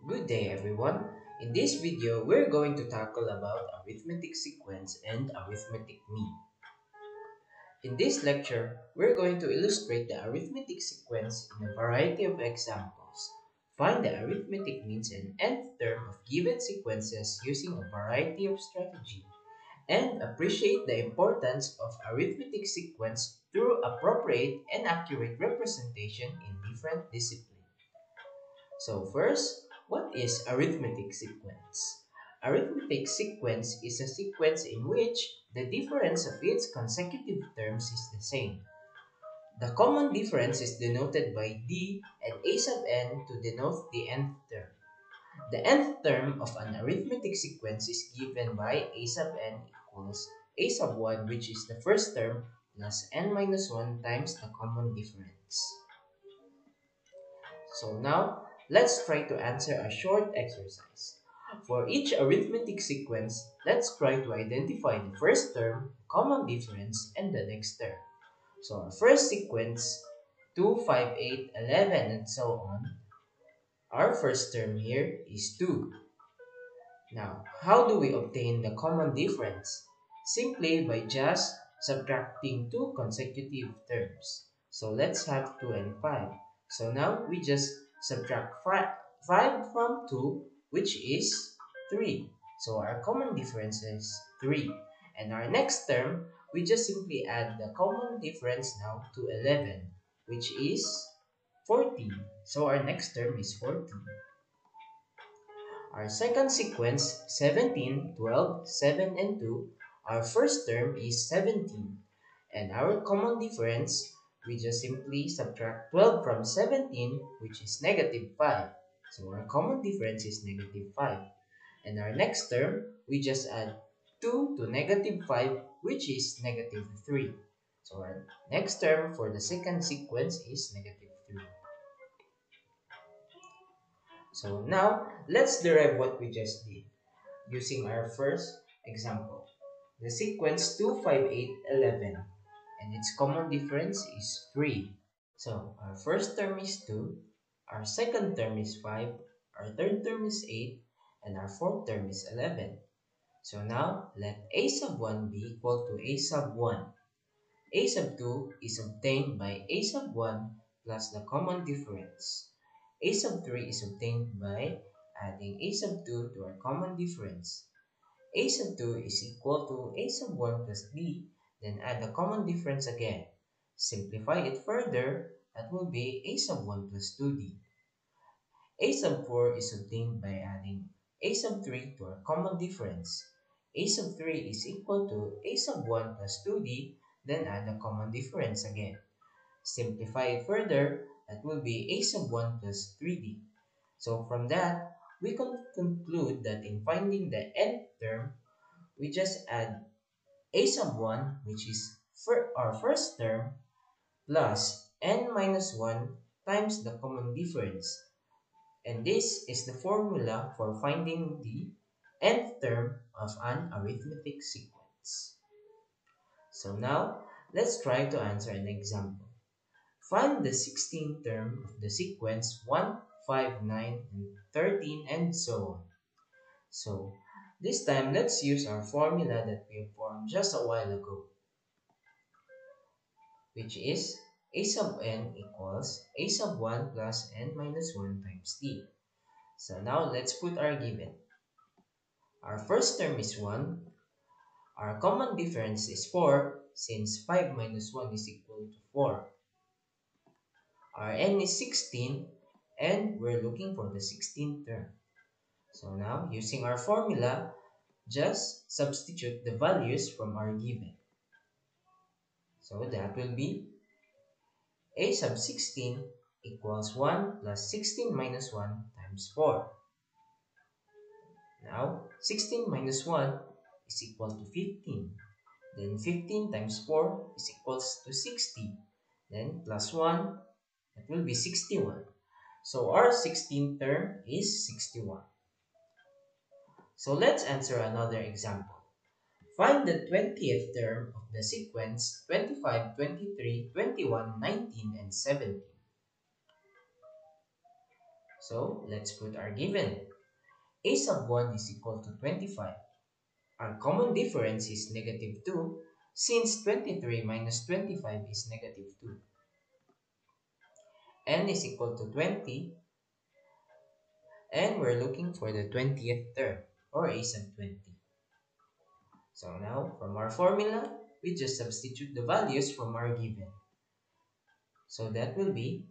Good day everyone. In this video, we're going to tackle about arithmetic sequence and arithmetic mean. In this lecture, we're going to illustrate the arithmetic sequence in a variety of examples. Find the arithmetic means and nth term of given sequences using a variety of strategy, and appreciate the importance of arithmetic sequence through appropriate and accurate representation in different disciplines. So first, what is arithmetic sequence? Arithmetic sequence is a sequence in which the difference of its consecutive terms is the same. The common difference is denoted by d and a sub n to denote the nth term. The nth term of an arithmetic sequence is given by a sub n equals a sub 1, which is the first term, plus n minus 1 times the common difference. So now, let's try to answer a short exercise. For each arithmetic sequence, let's try to identify the first term, common difference, and the next term. So our first sequence, 2, 5, 8, 11, and so on, our first term here is 2. Now, how do we obtain the common difference? Simply by just subtracting two consecutive terms. So let's have 2 and 5. So now we just subtract 5 from 2, which is 3. So our common difference is 3. And our next term, we just simply add the common difference now to 11, which is 14. So our next term is 14. Our second sequence, 17, 12, 7, and 2, our first term is 17. And our common difference, we just simply subtract 12 from 17, which is negative 5. So our common difference is negative 5. And our next term, we just add 2 to negative 5, which is negative 3. So our next term for the second sequence is negative 3. So now, let's derive what we just did using our first example. The sequence 2, 5, 8, 11, and its common difference is 3. So our first term is 2, our second term is 5, our third term is 8, and our fourth term is 11. So now, let a sub 1 be equal to a sub 1. A sub 2 is obtained by a sub 1 plus the common difference. A sub 3 is obtained by adding a sub 2 to our common difference. A sub 2 is equal to a sub 1 plus b, then add the common difference again. Simplify it further, that will be a sub 1 plus 2d. A sub 4 is obtained by adding a sub 3 to our common difference. A sub 3 is equal to a sub 1 plus 2d, then add the common difference again. Simplify it further, that will be a sub 1 plus 3d. So from that, we can conclude that in finding the nth term, we just add a sub 1, which is for our first term, plus n minus 1 times the common difference. And this is the formula for finding the nth term of an arithmetic sequence. So now, let's try to answer an example. Find the 16th term of the sequence 1, 5, 9, and 13, and so on. So, this time, let's use our formula that we formed just a while ago, which is a sub n equals a sub 1 plus n minus 1 times t. So now, let's put our given. Our first term is 1. Our common difference is 4, since 5 minus 1 is equal to 4. Our n is 16, and we're looking for the 16th term. So now, using our formula, just substitute the values from our given. So that will be a sub 16 equals 1 plus 16 minus 1 times 4. Now, 16 minus 1 is equal to 15. Then 15 times 4 is equals to 60. Then plus 1, that will be 61. So our 16th term is 61. So let's answer another example. Find the 20th term of the sequence 25, 23, 21, 19, and 17. So let's put our given. A sub 1 is equal to 25. Our common difference is negative 2 since 23 minus 25 is negative 2. N is equal to 20 and we're looking for the 20th term or a sub 20. So now from our formula, we just substitute the values from our given. So that will be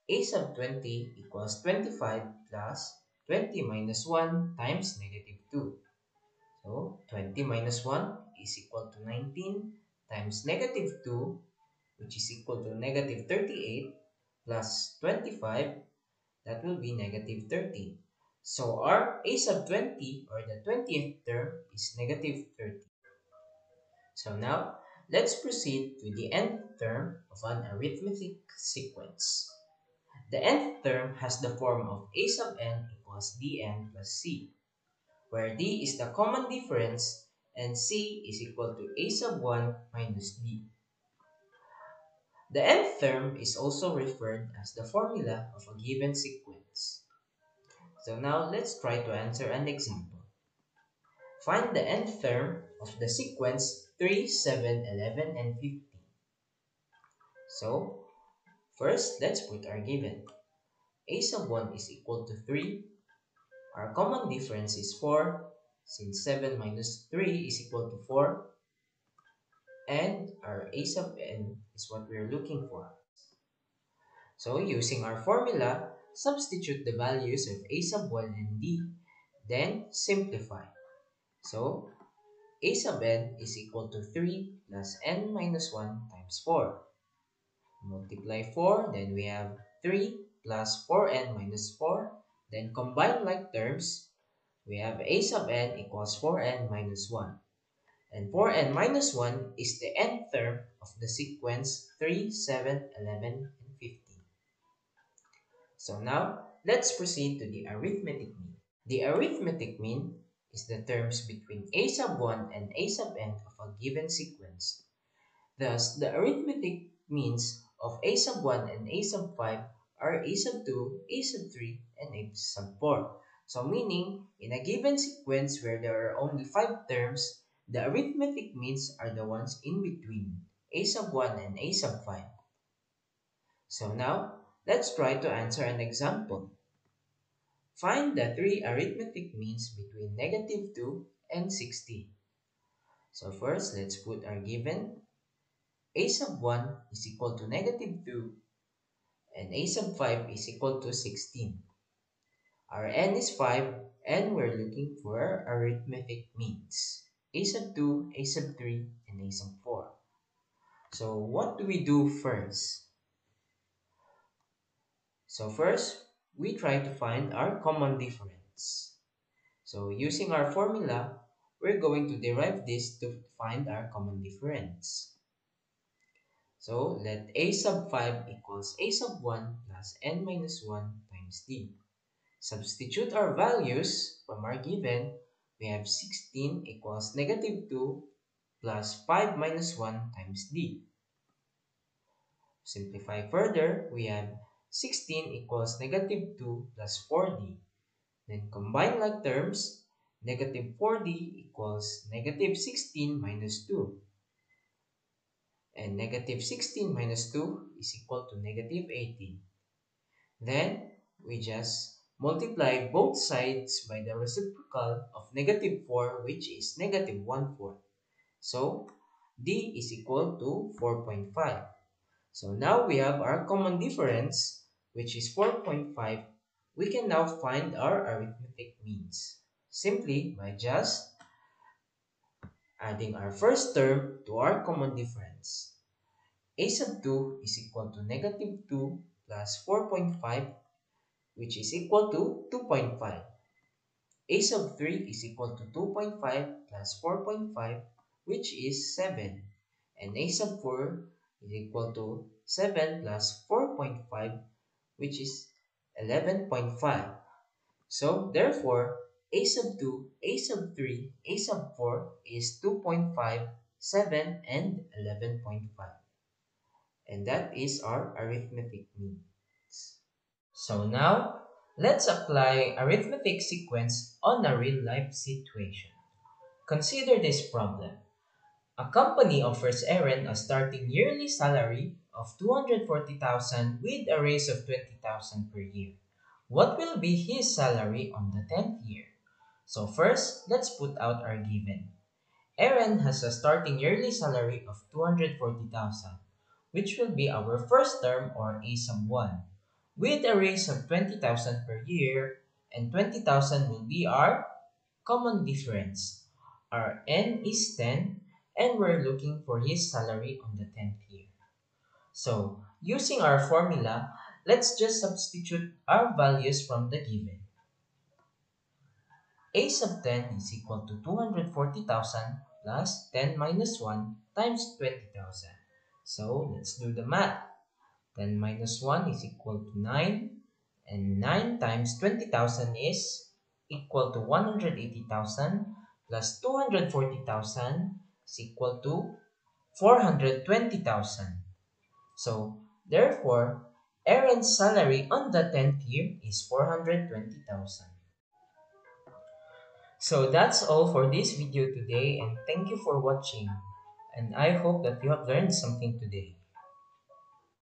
a sub 20 equals 25 plus 20 minus 1 times negative 2. So 20 minus 1 is equal to 19 times negative 2, which is equal to negative 38 plus 25, that will be negative 30. So our a sub 20 or the 20th term is negative 30. So now let's proceed to the nth term of an arithmetic sequence. The nth term has the form of a sub n equals dn plus c, where d is the common difference and c is equal to a sub 1 minus d. The nth term is also referred as the formula of a given sequence. So now let's try to answer an example. Find the nth term of the sequence 3, 7, 11, and 15. So first, let's put our given. A sub 1 is equal to 3. Our common difference is 4, since 7 minus 3 is equal to 4. And our a sub n is what we're looking for. So using our formula, substitute the values of a sub 1 and d, then simplify. So a sub n is equal to 3 plus n minus 1 times 4. Multiply 4, then we have 3 plus 4n minus 4. Then combine like terms, we have a sub n equals 4n minus 1. And 4n minus 1 is the nth term of the sequence 3, 7, 11, and 15. So now, let's proceed to the arithmetic mean. The arithmetic mean is the terms between a sub 1 and a sub n of a given sequence. Thus, the arithmetic means of a sub 1 and a sub 5 are a sub 2, a sub 3, and a sub 4. So meaning, in a given sequence where there are only 5 terms, the arithmetic means are the ones in between a sub 1 and a sub 5. So now, let's try to answer an example. Find the 3 arithmetic means between negative 2 and 16. So first, let's put our given. A sub 1 is equal to negative 2 and a sub 5 is equal to 16. Our n is 5 and we're looking for arithmetic means. A sub 2, a sub 3, and a sub 4. So what do we do first? So first, we try to find our common difference. So using our formula, we're going to derive this to find our common difference. So let a sub 5 equals a sub 1 plus n minus 1 times d. Substitute our values from our given. We have 16 equals negative 2 plus 5 minus 1 times d. Simplify further, we have 16 equals negative 2 plus 4d. Then combine like terms, negative 4d equals negative 16 minus 2. And negative 16 minus 2 is equal to negative 18. Then, we just multiply both sides by the reciprocal of negative 4, which is negative 1/4. So, d is equal to 4.5. So now we have our common difference, which is 4.5. We can now find our arithmetic means simply by just adding our first term to our common difference. A sub 2 is equal to negative 2 plus 4.5, which is equal to 2.5. A sub 3 is equal to 2.5 plus 4.5, which is 7. And a sub 4 is equal to 7 plus 4.5, which is 11.5. So, therefore, a sub 2, a sub 3, a sub 4 is 2.5, 7, and 11.5. And that is our arithmetic means. So now, Let's apply arithmetic sequence on a real-life situation. Consider this problem. A company offers Aaron a starting yearly salary of 240,000 with a raise of 20,000 per year. What will be his salary on the 10th year? So first, let's put out our given. Aaron has a starting yearly salary of 240,000, which will be our first term or A sub 1, with a raise of 20,000 per year, and 20,000 will be our common difference. Our N is 10, and we're looking for his salary on the 10th year. So, using our formula, let's just substitute our values from the given. A sub 10 is equal to 240,000 plus 10 minus 1 times 20,000. So, let's do the math. 10 minus 1 is equal to 9, and 9 times 20,000 is equal to 180,000 plus 240,000 is equal to 420,000. So, therefore, Aaron's salary on the 10th year is 420,000. So that's all for this video today, and thank you for watching. And I hope that you have learned something today.